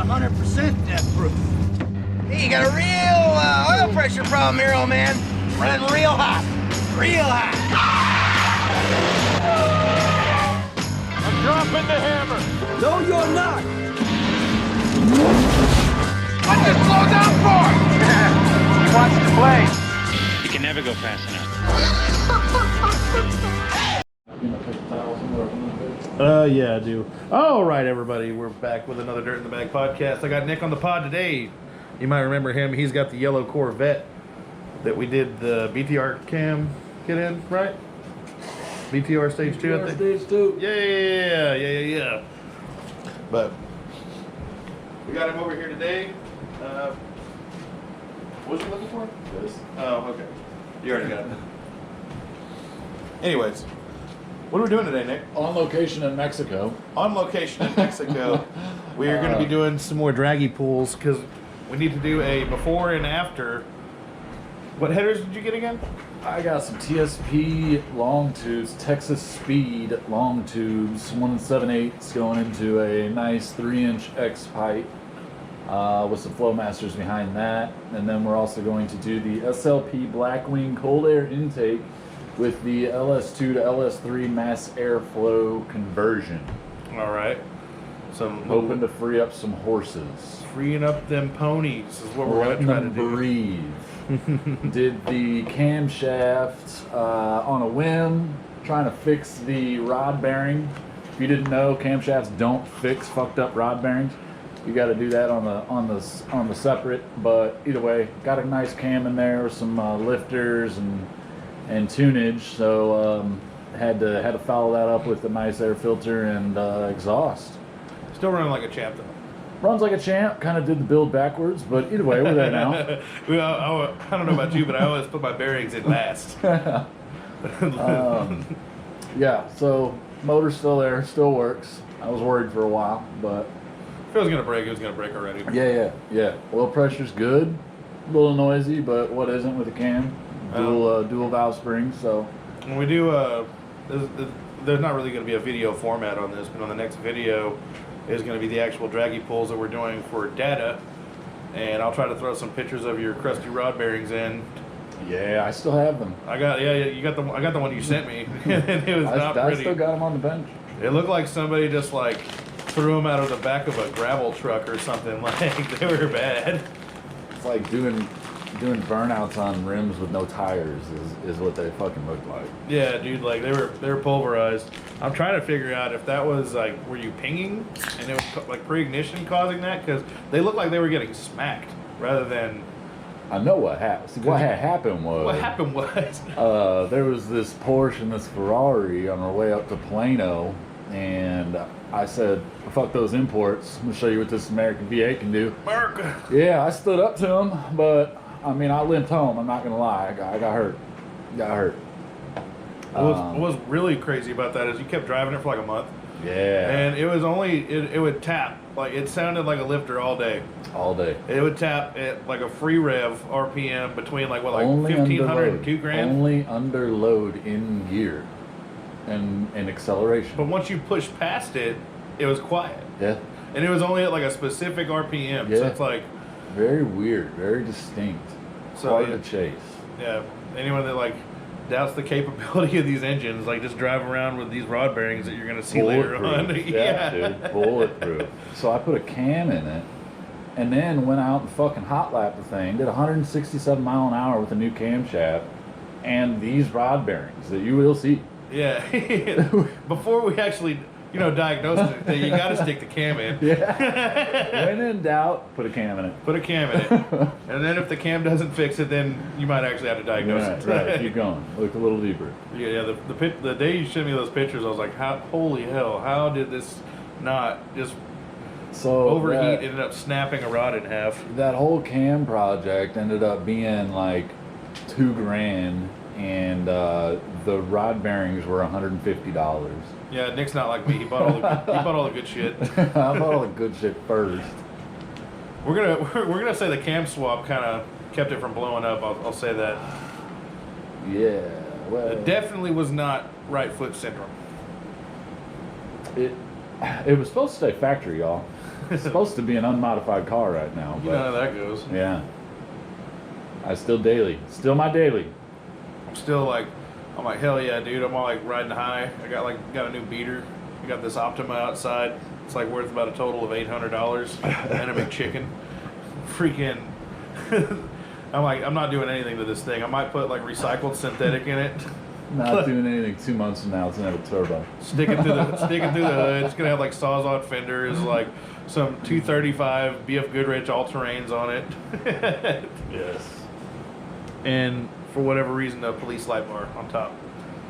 100% death-proof. Hey, you got a real oil pressure problem here, old man. Running real hot. Real hot. I'm dropping the hammer. No, you're not. What's it slow down for? He wants to play. You can never go fast enough. Yeah, I do. All right, everybody, we're back with another Dirt in the Bag podcast. I got Nick on the pod today. You might remember him. He's got the yellow Corvette that we did the BTR cam get in, right? BTR stage 2, I think. Stage 2. Yeah. But we got him over here today. What was he looking for? This. Oh, okay. You already got it. Anyways, what are we doing today, Nick? On location in Mexico. On location in Mexico, we are going to be doing some more draggy pulls because we need to do a before and after. What headers did you get again? I got some TSP long tubes, Texas Speed long tubes, 1 7/8 going into a nice 3-inch X pipe with some Flowmasters behind that. And then we're also going to do the SLP Blackwing cold air intake with the LS2 to LS3 mass airflow conversion. All right. Hoping to free up some horses. Freeing up them ponies is what we're going to try to do. Breathe. Did the camshaft on a whim, trying to fix the rod bearing. If you didn't know, camshafts don't fix fucked up rod bearings. You got to do that on the separate. But either way, got a nice cam in there with some lifters and tunage. So had to follow that up with a nice air filter and exhaust. Still running like a champ, though. Runs like a champ. Kind of did the build backwards, but either way, we're there now. Well, I don't know about you, but I always put my bearings in last. Yeah, so motor's still there, still works. I was worried for a while, but if it was going to break, it was going to break already. Yeah. Oil pressure's good. A little noisy, but what isn't with a cam? Dual valve springs, so. When we do, there's not really going to be a video format on this, but on the next video is going to be the actual draggy pulls that we're doing for data, and I'll try to throw some pictures of your crusty rod bearings in. Yeah, I still have them. I got the one you sent me. And it was not pretty. I still got them on the bench. It looked like somebody just like threw them out of the back of a gravel truck or something. Like they were bad. It's like doing burnouts on rims with no tires is what they fucking look like. Yeah, dude, like they were pulverized. I'm trying to figure out if that was like, were you pinging and it was like pre-ignition causing that? Because they looked like they were getting smacked rather than. I know what happened. See, what happened was there was this Porsche and this Ferrari on our way up to Plano, and I said, fuck those imports. I'm gonna show you what this American V8 can do. America. Yeah, I stood up to him, but I mean, I limped home. I'm not gonna lie. I got hurt. What was really crazy about that is you kept driving it for like a month. Yeah. And it was only it would tap, like it sounded like a lifter all day. All day. It would tap at like a free rev RPM between like only 1,500 and 2 grand. Only under load in gear and acceleration. But once you push past it, it was quiet. Yeah. And it was only at like a specific RPM. Yeah. So it's like very weird, very distinct. So hard to chase. Yeah. Anyone that like doubts the capability of these engines, like just drive around with these rod bearings that you're gonna see later on. Yeah, dude, bulletproof. So I put a cam in it, and then went out and fucking hot lapped the thing. Did 167 mile an hour with a new camshaft, and these rod bearings that you will see. Yeah. Before we actually, diagnose it, you got to stick the cam in. Yeah. When in doubt, put a cam in it. Put a cam in it. And then if the cam doesn't fix it, then you might actually have to diagnose it. Right. Keep going. Look a little deeper. Yeah. The day you showed me those pictures, I was like, holy hell, how did this not just overheat, ended up snapping a rod in half? That whole cam project ended up being like $2,000, and the rod bearings were $150. Yeah, Nick's not like me. He bought all the good shit. I bought all the good shit first. We're gonna say the cam swap kind of kept it from blowing up. I'll say that. Yeah. Well, it definitely was not right foot syndrome. It It was supposed to stay factory, y'all. It's supposed to be an unmodified car right now. You know how that goes. Yeah. Still my daily. I'm still like, I'm like, hell yeah, dude. I'm all like riding high. I got a new beater. I got this Optima outside. It's like worth about a total of $800 and a big chicken. Freaking. I'm like, I'm not doing anything to this thing. I might put like recycled synthetic in it. Not doing anything 2 months from now. It's gonna have a turbo. Stick it through the hood. It's gonna have like Sawzall fenders, like some 235 BF Goodrich all terrains on it. Yes. And for whatever reason, a police light bar on top.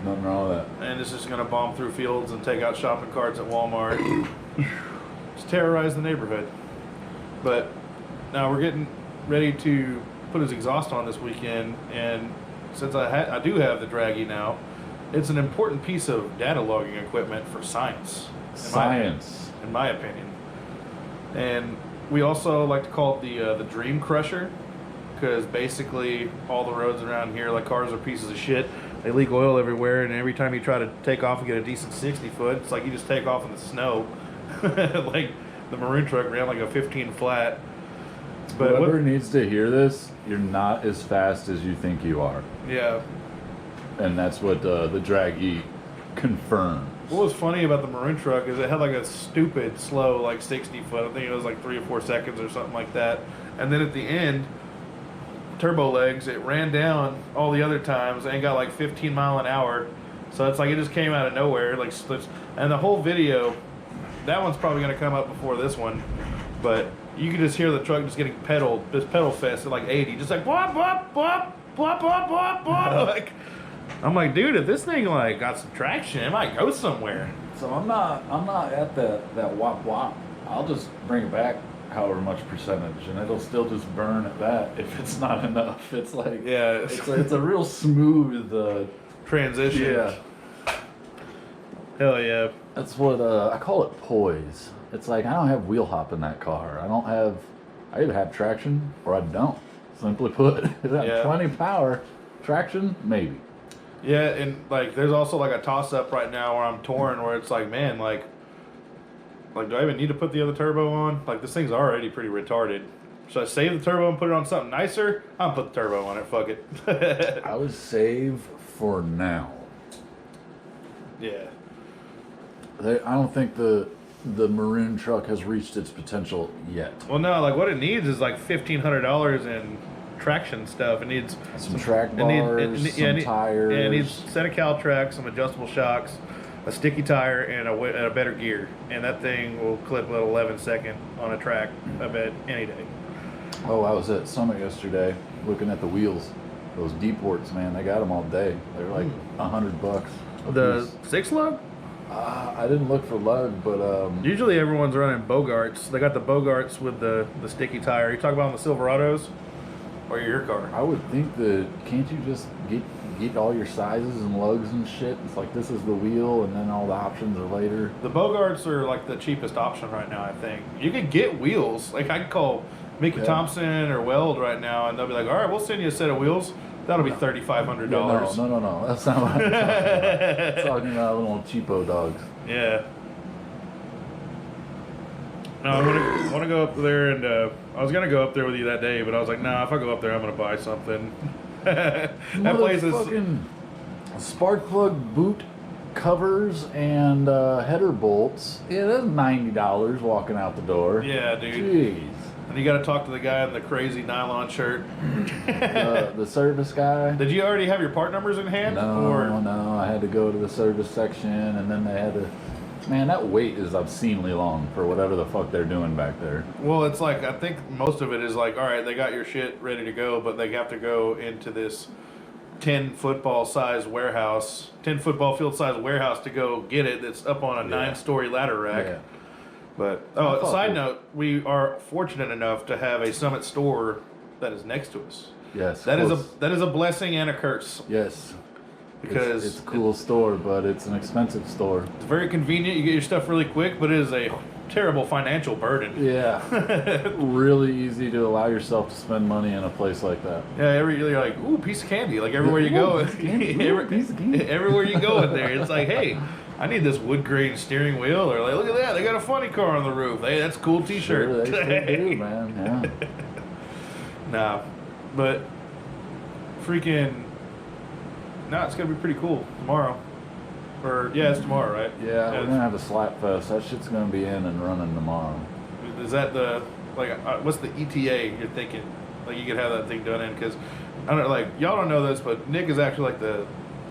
Nothing wrong with that. And it's just gonna bomb through fields and take out shopping carts at Walmart. Just terrorize the neighborhood. But now we're getting ready to put his exhaust on this weekend, and since I do have the Draggy now, it's an important piece of data logging equipment for science. In my opinion. And we also like to call it the Dream Crusher, because basically all the roads around here, like, cars are pieces of shit. They leak oil everywhere, and every time you try to take off and get a decent 60 foot, it's like you just take off in the snow. Like the maroon truck ran like a 15 flat. But whoever needs to hear this, you're not as fast as you think you are. Yeah. And that's what the Draggy confirms. What was funny about the maroon truck is it had like a stupid slow, like 60 foot. I think it was like 3 or 4 seconds or something like that. And then at the end, turbo legs, it ran down all the other times and got like 15 mile an hour. So it's like it just came out of nowhere. Like, and the whole video, that one's probably going to come up before this one. But you can just hear the truck just getting pedaled, this pedal fest at like 80, just like bop, bop, bop, bop, bop, bop, bop. Like, I'm like, dude, if this thing like got some traction, it might go somewhere. So I'm not at that wop wop. I'll just bring it back however much percentage, and it'll still just burn at that if it's not enough. It's like, yeah, it's a real smooth transition. Yeah. Hell yeah. That's what I call it, poise. It's like I don't have wheel hop in that car. I either have traction or I don't. Simply put, it has plenty of power. Traction, maybe. Yeah, and like there's also like a toss up right now where I'm torn, where it's like, man, like do I even need to put the other turbo on? Like, this thing's already pretty retarded. Should I save the turbo and put it on something nicer? I'll put the turbo on it. Fuck it. I would save for now. Yeah. I don't think the maroon truck has reached its potential yet. Well, no, like what it needs is like $1,500 in traction stuff. It needs some track bars, some tires. Yeah, it needs a set of Caltracs, some adjustable shocks, a sticky tire, and a better gear. And that thing will clip at 11 second on a track, I bet, any day. Oh, I was at Summit yesterday looking at the wheels. Those D-ports, man, they got them all day. They're like $100. The 6-lug? I didn't look for lug, but usually everyone's running Bogarts. They got the Bogarts with the sticky tire. You talk about on the Silverados or your car? I would think that can't you just get all your sizes and lugs and shit? It's like this is the wheel, and then all the options are later. The Bogarts are like the cheapest option right now. I think you could get wheels. Like I could call Mickey Thompson or Weld right now, and they'll be like, "All right, we'll send you a set of wheels. That'll be $3,500." No. That's not what I'm talking about. I'm talking about little cheapo dogs. Yeah. No, I want to go up there, and I was gonna go up there with you that day, but I was like, nah, if I go up there, I'm gonna buy something. That place is fucking spark plug boot covers and header bolts. Yeah, that's $90 walking out the door. Yeah, dude. Jeez. And you got to talk to the guy in the crazy nylon shirt. The service guy. Did you already have your part numbers in hand? No. I had to go to the service section, and then they had to. Man, that wait is obscenely long for whatever the fuck they're doing back there. Well, it's like, I think most of it is like, all right, they got your shit ready to go, but they have to go into this 10 football field size warehouse to go get it. That's up on a 9-story ladder rack. Yeah. But side note, we are fortunate enough to have a Summit store that is next to us. Yes, that is a blessing and a curse. Yes, because it's a cool store, but it's an expensive store. It's very convenient. You get your stuff really quick, but it is a terrible financial burden. Yeah, really easy to allow yourself to spend money in a place like that. Yeah, you're like, ooh, piece of candy. Like everywhere you go, piece of candy. Everywhere you go in there, it's like, hey, I need this wood grain steering wheel, or like, look at that, they got a funny car on the roof. Hey, that's a cool T-shirt. Sure, they still do, man. Yeah. Nah, but freaking, nah, it's gonna be pretty cool tomorrow. Or yeah, it's tomorrow, right? Yeah, we're gonna have a slap fest. That shit's gonna be in and running tomorrow. Is that the what's the ETA you're thinking? Like you could have that thing done in, because I don't know, like y'all don't know this, but Nick is actually like the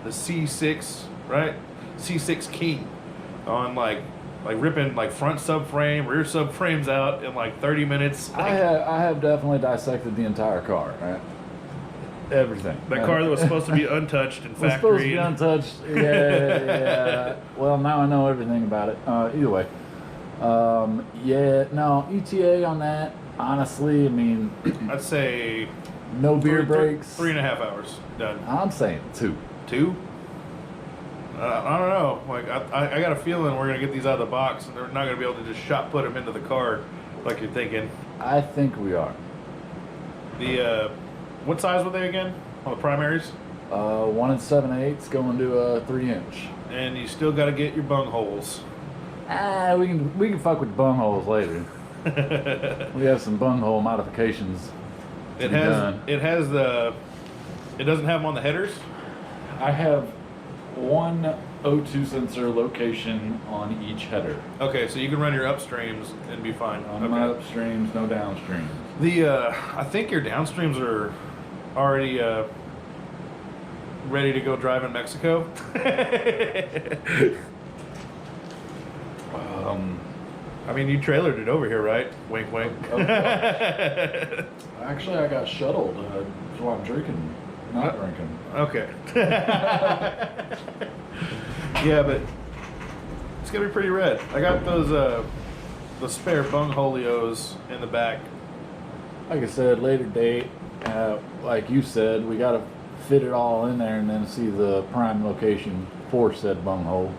C6, right? C6 king on like ripping like front subframe, rear subframes out in like 30 minutes. Like, I have definitely dissected the entire car, right? Everything. That car that was supposed to be untouched in was supposed to factory. be untouched. Yeah. Well, now I know everything about it. Either way. Yeah, no, ETA on that, honestly, I mean... I'd say... No beer breaks. 3.5 hours done. I'm saying 2. 2? I don't know. Like I got a feeling we're gonna get these out of the box, and they're not gonna be able to just shot put them into the car, like you're thinking. I think we are. The what size were they again on the primaries? 1 7/8 going to a 3-inch. And you still got to get your bung holes. We can fuck with bung holes later. We have some bung hole modifications. It has the. It doesn't have them on the headers. I have one O2 sensor location on each header. Okay, so you can run your upstreams and be fine. On my upstreams, no downstreams. I think your downstreams are already ready to go drive in Mexico. I mean, you trailered it over here, right? Wink, wink. Actually, I got shuttled. That's why I'm drinking, not drinking. Okay. Yeah, but it's gonna be pretty red. I got those the spare bung holios in the back. Like I said, later date. Like you said, we gotta fit it all in there and then see the prime location for said bung hole.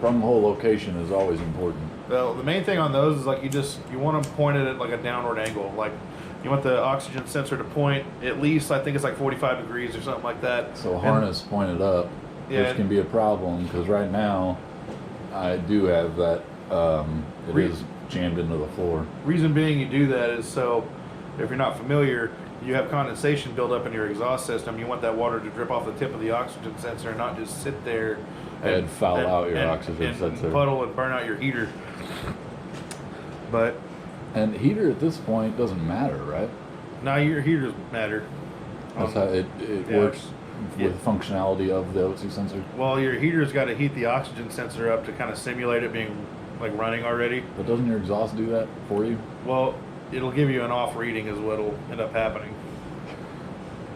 Bung hole location is always important. Well, the main thing on those is like you want them pointed at like a downward angle. Like you want the oxygen sensor to point at least, I think it's like 45 degrees or something like that. So harness pointed up, which can be a problem because right now I do have that. It is jammed into the floor. Reason being you do that is so if you're not familiar, you have condensation build up in your exhaust system. You want that water to drip off the tip of the oxygen sensor and not just sit there and foul out your oxygen sensor. Puddle and burn out your heater. And heater at this point doesn't matter, right? No, your heaters matter. That's how it works with functionality of the O2 sensor. Well, your heater's got to heat the oxygen sensor up to kind of simulate it being like running already. But doesn't your exhaust do that for you? Well, it'll give you an off reading is what'll end up happening.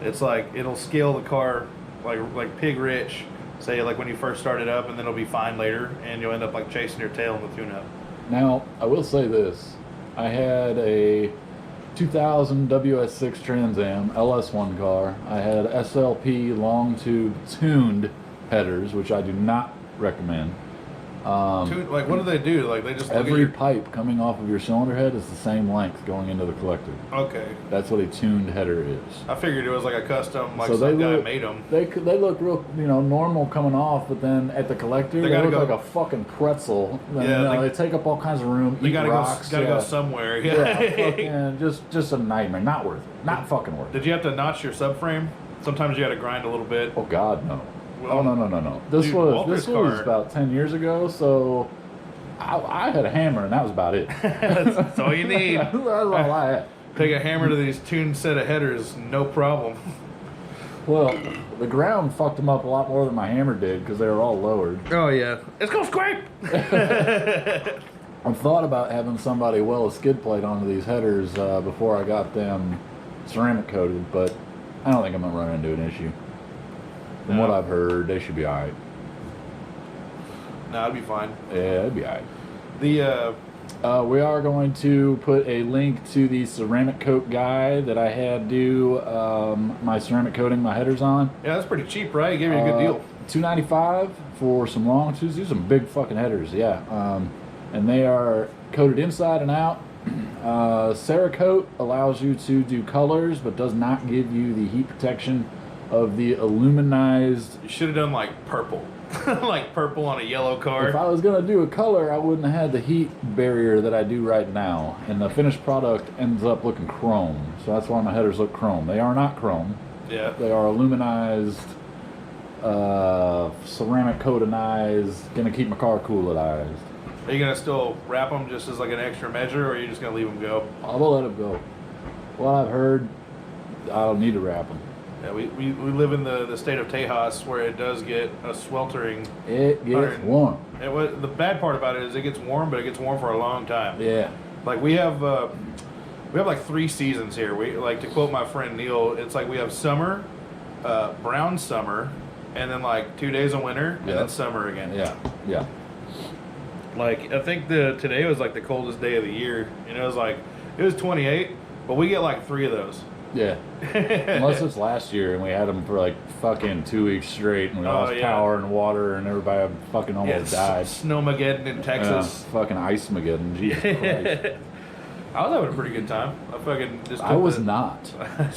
It's like it'll scale the car like pig rich, say like when you first start it up, and then it'll be fine later, and you'll end up like chasing your tail in the tune-up. Now, I will say this. I had a 2000 WS6 Trans Am LS1 car. I had SLP long tube tuned headers, which I do not recommend. Like what do they do? Like they just every pipe coming off of your cylinder head is the same length going into the collector. Okay. That's what a tuned header is. I figured it was like a custom, like so some guy made them. They look real, normal coming off, but then at the collector, they look like a fucking pretzel. Yeah, they take up all kinds of room. You gotta go somewhere. Yeah, just a nightmare. Not worth it. Not fucking worth it. Did you have to notch your subframe? Sometimes you had to grind a little bit. Oh God, no. Well, no. This was about 10 years ago, so I had a hammer, and that was about it. That's all you need. That's all I had. Take a hammer to these tuned set of headers, no problem. Well, the ground fucked them up a lot more than my hammer did because they were all lowered. Oh, yeah. It's gonna scrape! I thought about having somebody weld a skid plate onto these headers before I got them ceramic coated, but I don't think I'm going to run into an issue. From what I've heard, they should be alright. No, it'd be fine. Yeah, it'd be alright. We are going to put a link to the ceramic coat guy that I had do my ceramic coating my headers on. Yeah, that's pretty cheap, right? He gave you a good deal. $295 for some long tubes. These are some big fucking headers, yeah. And they are coated inside and out. Cerakote allows you to do colors, but does not give you the heat protection of the aluminized. You should have done like purple. Like purple on a yellow car. If I was going to do a color, I wouldn't have had the heat barrier that I do right now. And the finished product ends up looking chrome. So that's why my headers look chrome. They are not chrome. Yeah. They are aluminized, ceramic coatinized, going to keep my car coolized. Are you going to still wrap them just as like an extra measure, or are you just going to leave them go? I will let it go. Well, I've heard I don't need to wrap them. Yeah, we live in the state of Tejas, where it does get a sweltering. It gets warm. The bad part about it is it gets warm, but it gets warm for a long time. Yeah. Like we have like 3 seasons here. We like, to quote my friend Neil, it's like we have summer, brown summer, and then like 2 days of winter, and then summer again. Yeah. Yeah. Like I think today was like the coldest day of the year. You know, it was 28, but we get like 3 of those. Yeah. Unless it's last year and we had them for like fucking 2 weeks straight and we lost power and water and everybody fucking almost died. Snowmageddon in Texas. Fucking Ice-mageddon. Jesus Christ. I was having a pretty good time. I was not.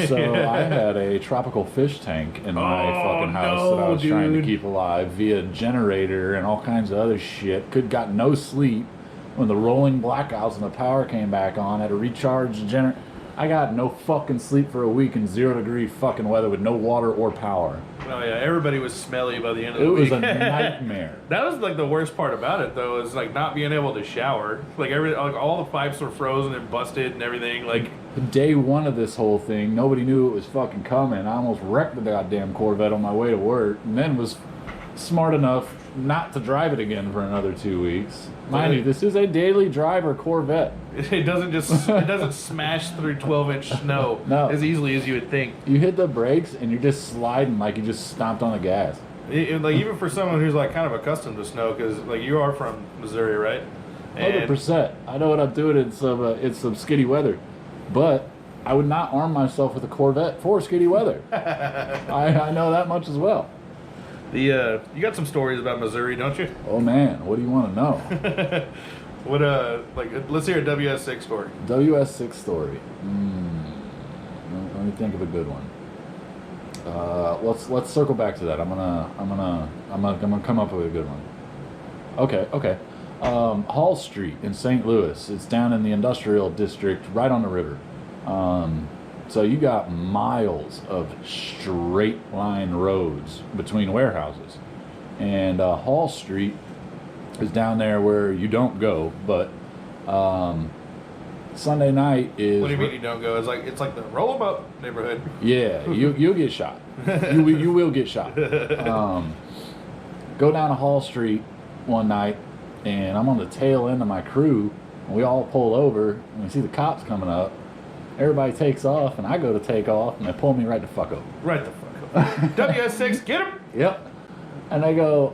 So I had a tropical fish tank in my fucking house that I was trying to keep alive via generator and all kinds of other shit. Got no sleep when the rolling blackouts and the power came back on. Had to recharge the generator. I got no fucking sleep for a week in 0-degree fucking weather with no water or power. Oh yeah, everybody was smelly by the end of the week. It was a nightmare. That was like the worst part about it though, is like not being able to shower. Like all the pipes were frozen and busted and everything. Like day one of this whole thing, nobody knew it was fucking coming. I almost wrecked the goddamn Corvette on my way to work, and then was smart enough not to drive it again for another 2 weeks. Mind you, this is a daily driver Corvette. It doesn't smash through 12-inch snow as easily as you would think. You hit the brakes and you're just sliding like you just stomped on the gas. Like even for someone who's like kind of accustomed to snow, because like you are from Missouri, right? 100%. I know what I'm doing in some skitty weather, but I would not arm myself with a Corvette for skitty weather. I know that much as well. You got some stories about Missouri, don't you? Oh man, what do you want to know? Let's hear a WS6 story. WS6 story. Let me think of a good one. Let's circle back to that. I'm gonna come up with a good one. Okay. Hall Street in St. Louis. It's down in the industrial district, right on the river. So you got miles of straight line roads between warehouses. And Hall Street is down there where you don't go, but Sunday night is... What do you mean you don't go? It's like the roll 'em up neighborhood. Yeah, you'll get shot. You will get shot. Go down to Hall Street one night, and I'm on the tail end of my crew, and we all pull over, and we see the cops coming up. Everybody takes off, and I go to take off, and they pull me right the fuck over. Right the fuck over. WS6, get him! Yep. And they go,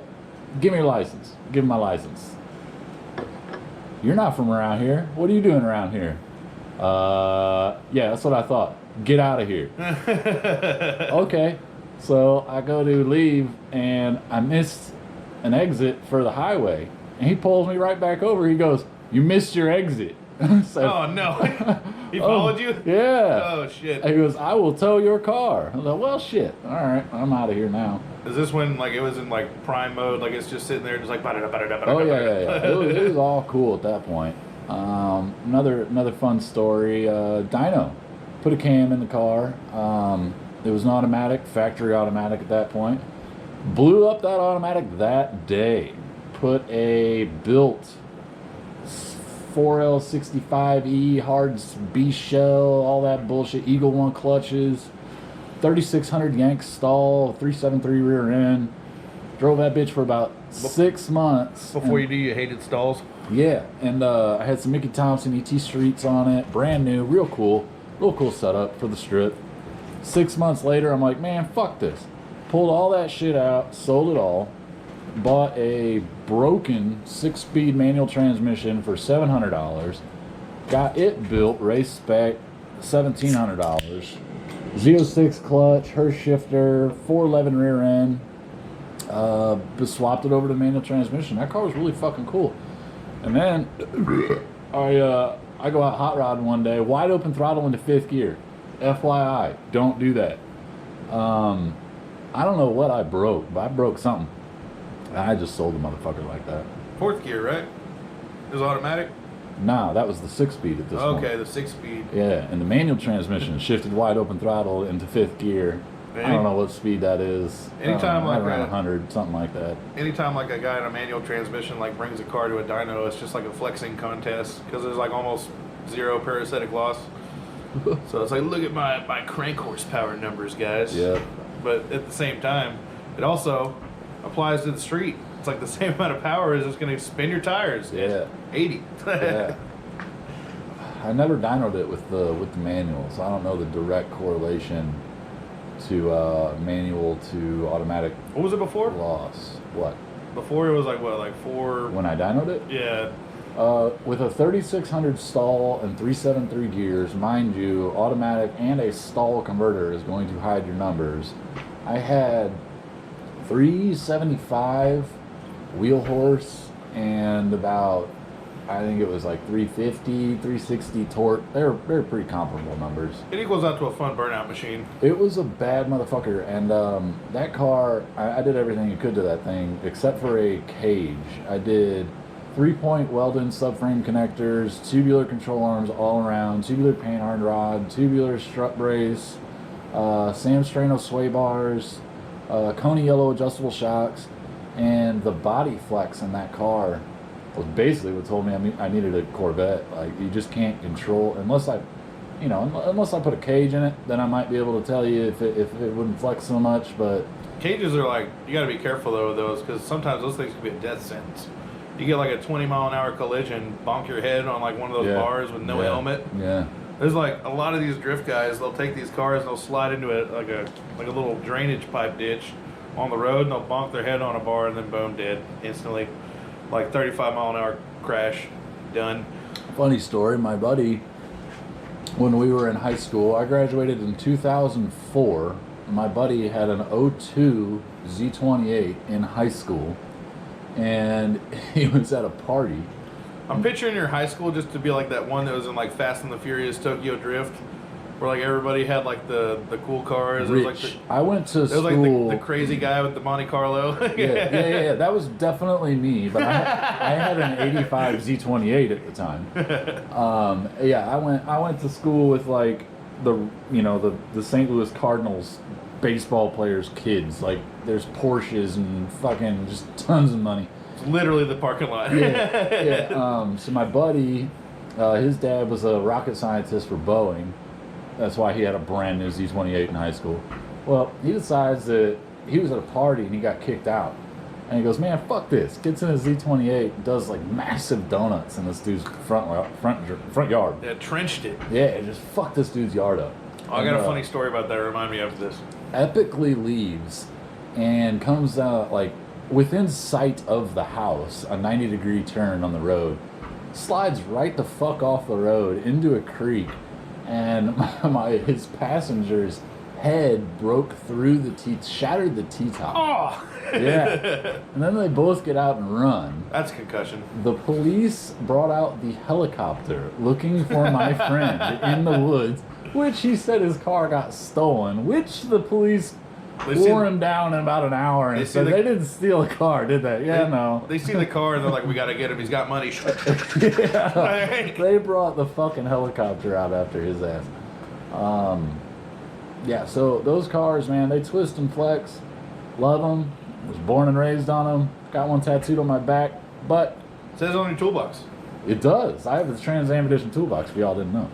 give me your license. Give them my license. You're not from around here. What are you doing around here? Yeah, that's what I thought. Get out of here. Okay. So I go to leave, and I missed an exit for the highway. And he pulls me right back over. He goes, you missed your exit. So, oh, no. He followed you? Yeah. Oh, shit. He goes, I will tow your car. I was like, well, shit. All right, I'm out of here now. Is this when, like, it was in, like, prime mode? Like, it's just sitting there just like... Oh, yeah. It was all cool at that point. Another fun story. Dyno put a cam in the car. It was an automatic, factory automatic at that point. Blew up that automatic that day. Put a built 4L65E hard B shell, all that bullshit, Eagle 1 clutches, 3600 Yank stall, 373 rear end. Drove that bitch for about 6 months. Before you hated stalls? Yeah, and I had some Mickey Thompson ET Streets on it, brand new, real cool setup for the strip. 6 months later, I'm like, man, fuck this. Pulled all that shit out, sold it all. Bought a broken 6-speed manual transmission for $700. Got it built, race spec, $1,700. Z06 clutch, Hurst shifter, 411 rear end. Swapped it over to manual transmission. That car was really fucking cool. And then I go out hot rodding one day, wide open throttle into 5th gear. FYI, don't do that. I don't know what I broke, but I broke something. I just sold the motherfucker like that. 4th gear, right? It was automatic? Nah, that was the 6-speed at this point. Okay, the 6-speed. Yeah, and the manual transmission shifted wide open throttle into 5th gear. I don't know what speed that is. Anytime like around 100, something like that. Anytime like a guy in a manual transmission like brings a car to a dyno, it's just like a flexing contest because there's like almost 0 parasitic loss. So it's like, look at my crank horsepower numbers, guys. Yeah. But at the same time, it also applies to the street. It's like the same amount of power as it's going to spin your tires. Yeah. 80. Yeah. I never dynoed it with the manual, so I don't know the direct correlation to manual to automatic What was it before? loss. What? Before it was like what, like 4? When I dynoed it? Yeah. With a 3600 stall and 373 gears, mind you, automatic and a stall converter is going to hide your numbers. I had 375 wheel horse and about, I think it was like 350, 360 torque. They're pretty comparable numbers. It equals out to a fun burnout machine. It was a bad motherfucker, and that car, I did everything you could to that thing except for a cage. I did 3-point welded subframe connectors, tubular control arms all around, tubular panhard rod, tubular strut brace, Sam Strano sway bars, Coney yellow adjustable shocks, and the body flex in that car was basically what told me I needed a Corvette. Like, you just can't control unless I put a cage in it. Then I might be able to tell you if it wouldn't flex so much. But Cages are like, you got to be careful though with those because sometimes those things can be a death sentence. You get like a 20-mile-an-hour collision, bonk your head on like one of those bars with no helmet. Yeah. There's like a lot of these drift guys. They'll take these cars and they'll slide into it like a little drainage pipe ditch on the road, and they'll bonk their head on a bar, and then boom, dead instantly. Like 35-mile-an-hour crash, done. Funny story. My buddy, when we were in high school, I graduated in 2004. My buddy had an 02 Z28 in high school, and he was at a party. I'm picturing your high school just to be like that one that was in like Fast and the Furious Tokyo Drift, where like everybody had like the cool cars. Rich. It was like I went to it was school. like the crazy guy with the Monte Carlo. yeah. That was definitely me. But I had an '85 Z28 at the time. I went to school with like the St. Louis Cardinals baseball players' kids. Like, there's Porsches and fucking just tons of money. It's literally the parking lot. Yeah. So my buddy, his dad was a rocket scientist for Boeing. That's why he had a brand new Z28 in high school. Well, he decides that he was at a party and he got kicked out. And he goes, man, fuck this. Gets in his Z28 and does like massive donuts in this dude's front yard. Yeah, trenched it. Yeah, just fuck this dude's yard up. Oh, I got a funny story about that. Remind me after this. Epically leaves and comes out like within sight of the house, a 90-degree turn on the road, slides right the fuck off the road into a creek, and his passenger's head broke through the teeth, shattered the T-top. Oh! Yeah. And then they both get out and run. That's concussion. The police brought out the helicopter looking for my friend in the woods, which he said his car got stolen, which the police wore him down in about an hour and said they didn't steal a car, did they? Yeah, no. They see the car and they're like, we got to get him. He's got money. Yeah. They brought the fucking helicopter out after his ass. Yeah, so those cars, man, they twist and flex. Love them. Was born and raised on them. Got one tattooed on my back. But It says on your toolbox. it does. I have the Trans Am Edition toolbox if y'all didn't know.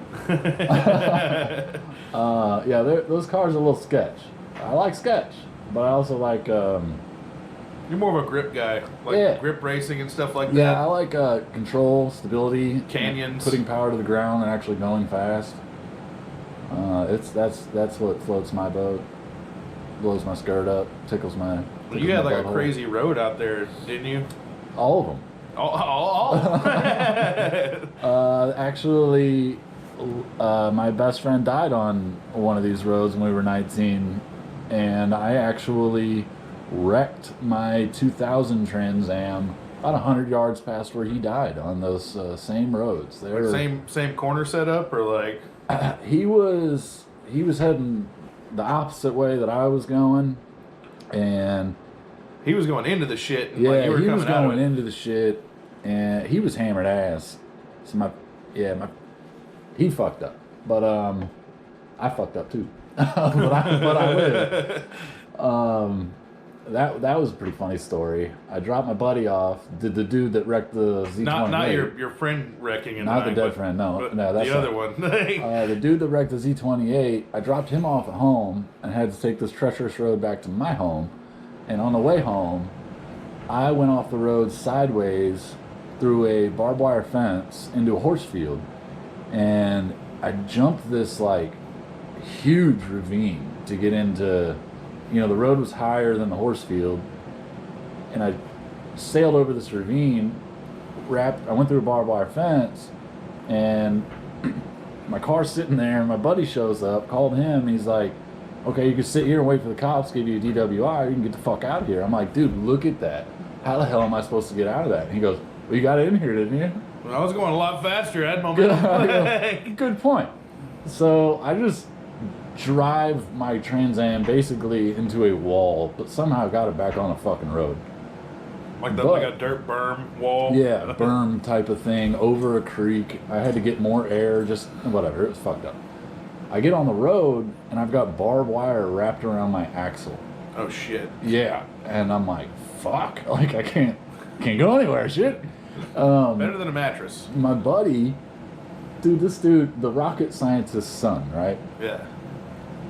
Yeah, those cars are a little sketch. I like sketch, but I also like... You're more of a grip guy. Like grip racing and stuff like that. Yeah, I like control, stability. Canyons. Putting power to the ground and actually going fast. That's what floats my boat. Blows my skirt up, tickles my... You had like a crazy road out there, didn't you? All of them. All? Actually, my best friend died on one of these roads when we were 19, and I actually wrecked my 2000 Trans Am about 100 yards past where he died on those same roads. They were, same corner setup, or like... he was heading the opposite way that I was going, and He was going into the shit. And yeah, like you were he coming was out of going it. into the shit, and he was hammered ass. So he fucked up, but I fucked up too. but I lived. That was a pretty funny story. I dropped my buddy off. The dude that wrecked the Z28. Not your friend wrecking and Not the dead friend. No, that's the other one. the dude that wrecked the Z28. I dropped him off at home and had to take this treacherous road back to my home. And on the way home, I went off the road sideways through a barbed wire fence into a horse field, and I jumped this like huge ravine to get into, the road was higher than the horse field, and I sailed over this ravine, I went through a barbed wire fence, and my car's sitting there, and my buddy shows up, called him, he's like, okay, you can sit here and wait for the cops, give you a DWI, you can get the fuck out of here. I'm like, dude, look at that. How the hell am I supposed to get out of that? And he goes, well, you got it in here, didn't you? Well, I was going a lot faster. I had momentum. Good point. So I just drive my Trans Am basically into a wall, but somehow got it back on a fucking road. Like a dirt berm wall? Yeah, berm type of thing, over a creek. I had to get more air, just whatever. It was fucked up. I get on the road, and I've got barbed wire wrapped around my axle. Oh, shit. Yeah, and I'm like, fuck. Like, I can't go anywhere, shit. Better than a mattress. My buddy, this dude, the rocket scientist's son, right? Yeah.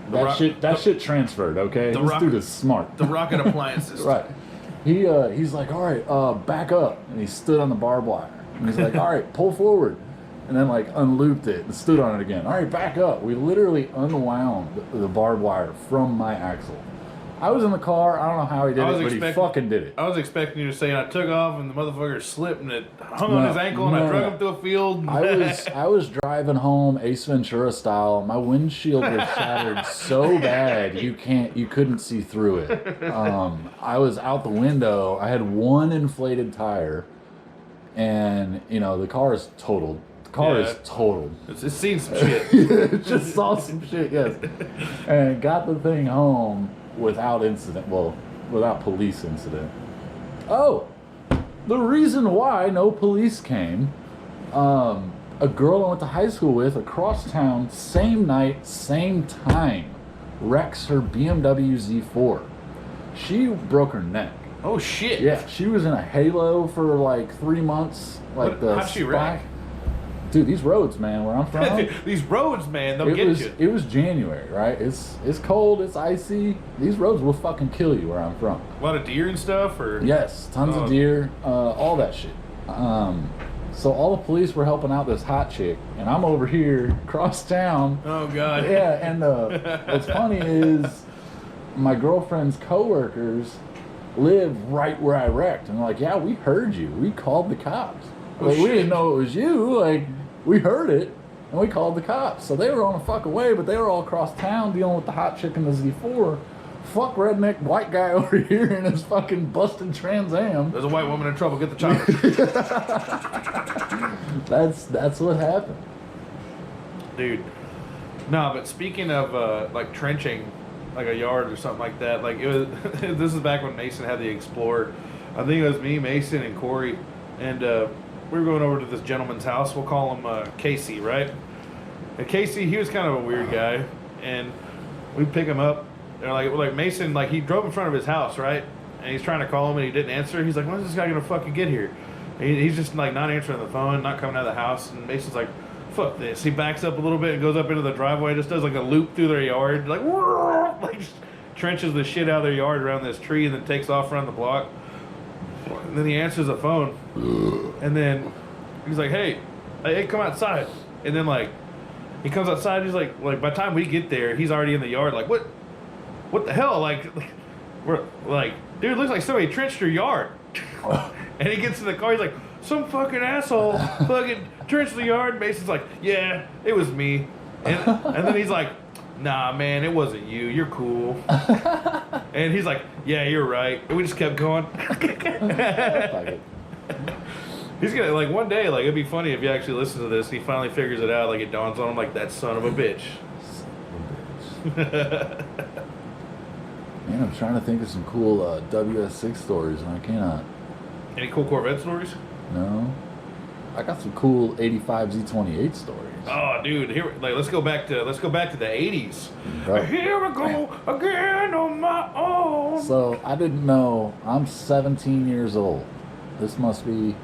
That shit transferred, okay? This dude is smart. The rocket appliance system. Right. He's like, all right, back up. And he stood on the barbed wire. And he's like, all right, pull forward. And then like unlooped it and stood on it again. All right, back up. We literally unwound the barbed wire from my axle. I was in the car. I don't know how he did it, but he fucking did it. I was expecting you to say, I took off and the motherfucker slipped and it hung on his ankle and I drug him through a field. I was driving home Ace Ventura style. My windshield was shattered so bad you couldn't see through it. I was out the window. I had one inflated tire, and the car is totaled. Is totaled. It's seen some shit. It just saw some shit, yes. And got the thing home without incident. Well, without police incident. Oh, the reason why no police came, a girl I went to high school with across town, same night, same time, wrecks her BMW Z4. She broke her neck. Oh, shit. Yeah, she was in a halo for like 3 months. How'd she wreck? Dude, these roads, man, where I'm from. These roads, man, they'll get you. It was January, right? It's cold, it's icy. These roads will fucking kill you where I'm from. A lot of deer and stuff, or? Yes, tons of deer, all that shit. So all the police were helping out this hot chick, and I'm over here across town. Oh, God. Yeah, and what's funny is my girlfriend's coworkers live right where I wrecked. And they're like, yeah, we heard you. We called the cops. Like, we didn't know it was you. Like, we heard it, and we called the cops. So they were on a fuck away, but they were all across town dealing with the hot chick and the Z4. Fuck redneck white guy over here in his fucking busted Trans Am. There's a white woman in trouble. Get the chopper. That's what happened. Dude. No, but speaking of, like, trenching, like a yard or something like that, like, it was, this is back when Mason had the Explorer. I think it was me, Mason, and Corey, and, we were going over to this gentleman's house. We'll call him Casey, right? And Casey, he was kind of a weird guy, and we pick him up. And like Mason, like he drove in front of his house, right? And he's trying to call him, and he didn't answer. He's like, "When's this guy gonna fucking get here?" And he's just like not answering the phone, not coming out of the house. And Mason's like, "Fuck this!" He backs up a little bit and goes up into the driveway. Just does like a loop through their yard, like just trenches the shit out of their yard around this tree, and then takes off around the block. And then he answers the phone, and then he's like, hey, come outside. And then, like, he comes outside, he's like, by the time we get there, he's already in the yard, like, what the hell? Like, we're like, dude, it looks like somebody trenched your yard. And he gets in the car, he's like, some fucking asshole fucking trenched the yard. Mason's like, yeah, it was me. And then he's like, nah, man, it wasn't you. You're cool. And he's like, yeah, you're right. And we just kept going. He's gonna, like, one day, like, it'd be funny if you actually listen to this. He finally figures it out. Like, it dawns on him, like, that son of a bitch. Man, I'm trying to think of some cool WS6 stories, and I cannot. Any cool Corvette stories? No. I got some cool 85 Z28 stories. Oh, dude, here, like, let's go back to the 80s. Bro. Here we go again on my own. So I didn't know. I'm 17 years old. This must be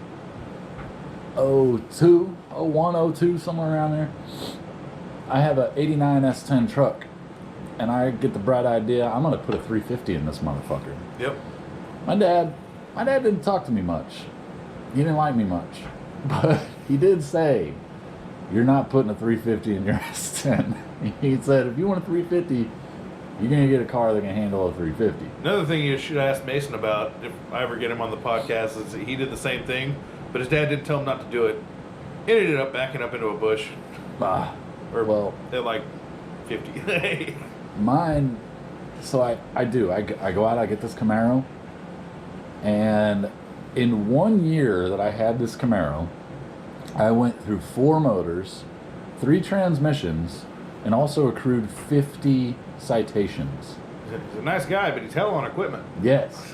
02, 01, 02, somewhere around there. I have a 89 S10 truck, and I get the bright idea, I'm gonna put a 350 in this motherfucker. Yep. My dad didn't talk to me much. He didn't like me much, but he did say, "You're not putting a 350 in your S10." He said, "If you want a 350, you're gonna get a car that can handle a 350." Another thing you should ask Mason about, if I ever get him on the podcast, is that he did the same thing, but his dad didn't tell him not to do it. He ended up backing up into a bush. Or, well, at like 50. Mine, so I go out, I get this Camaro, and in 1 year that I had this Camaro, I went through 4 motors, 3 transmissions, and also accrued 50 citations. He's a nice guy, but he's hell on equipment. Yes.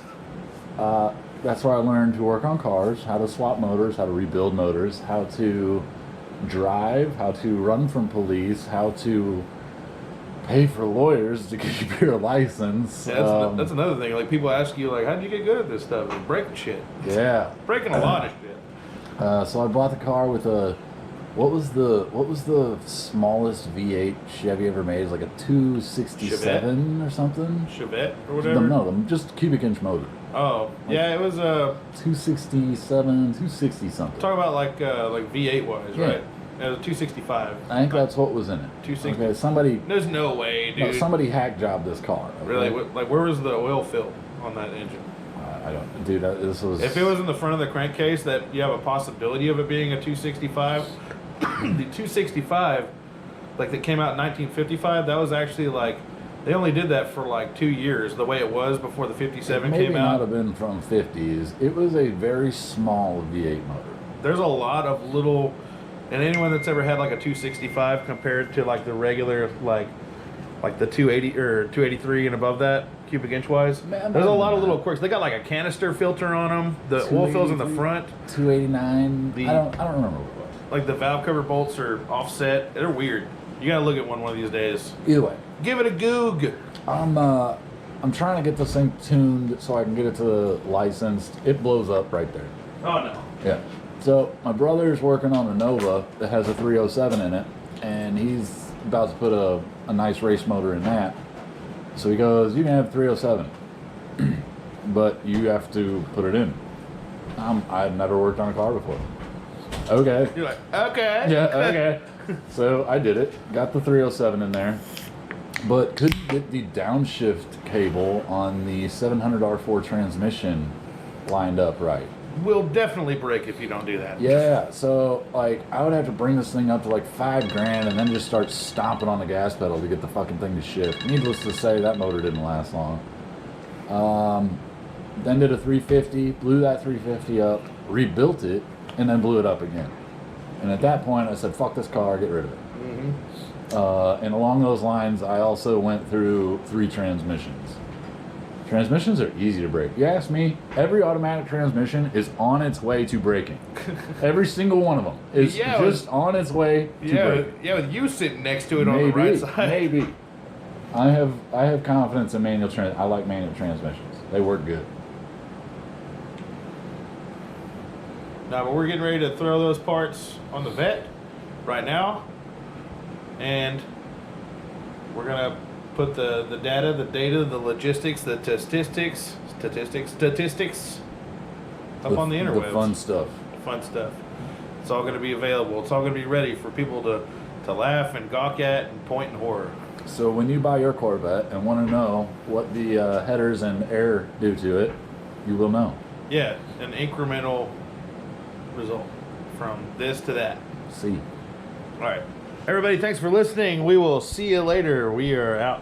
That's where I learned to work on cars, how to swap motors, how to rebuild motors, how to drive, how to run from police, how to pay for lawyers to keep your license. Yeah, that's another thing. Like, people ask you, like, how'd you get good at this stuff? Like, breaking shit. Yeah. Breaking a lot of shit. So I bought the car with a, what was the smallest V8 Chevy ever made? It was like a 267 or something. Chevette or whatever. No, just cubic inch motor. Oh, yeah, it was a 267, 260 something. Talk about like V8 wise, Yeah. right? It was a 265. I think that's what was in it. 260. Okay, somebody. There's no way, dude. No, somebody hack jobbed this car. Okay? Really? Like, where was the oil fill on that engine? I don't, dude. This was. If it was in the front of the crankcase, that you have a possibility of it being a 265. The 265, like, that came out in 1955, that was actually like, they only did that for like 2 years, the way it was before the 57 maybe came not out. have been from 50s. It was a very small V8 motor. There's a lot of little, and anyone that's ever had like a 265 compared to like the regular, like the 280 or 283 and above that, cubic inch wise, Man, there's a lot of little quirks. They got like a canister filter on them. The oil fills in the front. 289. I don't remember what it was. Like, the valve cover bolts are offset. They're weird. You gotta look at one of these days. Either way, Give it a goog. I'm trying to get this thing tuned so I can get it to licensed. It blows up right there. Oh no. Yeah. So my brother's working on a Nova that has a 307 in it, and he's about to put a nice race motor in that. So he goes, "You can have 307, but you have to put it in." I've never worked on a car before. Okay. You're like, okay. Yeah, okay. So I did it. Got the 307 in there, but couldn't get the downshift cable on the 700 R4 transmission lined up right. Will definitely break if you don't do that. Yeah, so like I would have to bring this thing up to like $5,000 and then just start stomping on the gas pedal to get the fucking thing to shift. Needless to say, that motor didn't last long. Then did a 350, blew that 350 up, rebuilt it, and then blew it up again. And at that point, I said, "Fuck this car, get rid of it." Mm-hmm. And along those lines, I also went through 3 transmissions. Transmissions are easy to break. You ask me, every automatic transmission is on its way to breaking. Every single one of them is just on its way to breaking. Yeah, with you sitting next to it on the right side. Maybe. I have confidence in manual I like manual transmissions. They work good. No, but we're getting ready to throw those parts on the vet right now, and we're gonna put the data, the logistics, the statistics up on the interwebs. The fun stuff. The fun stuff. It's all gonna be available. It's all gonna be ready for people to laugh and gawk at and point in horror. So when you buy your Corvette and want to know what the headers and air do to it, you will know. Yeah, an incremental result from this to that. See. All right. Everybody, thanks for listening. We will see you later. We are out.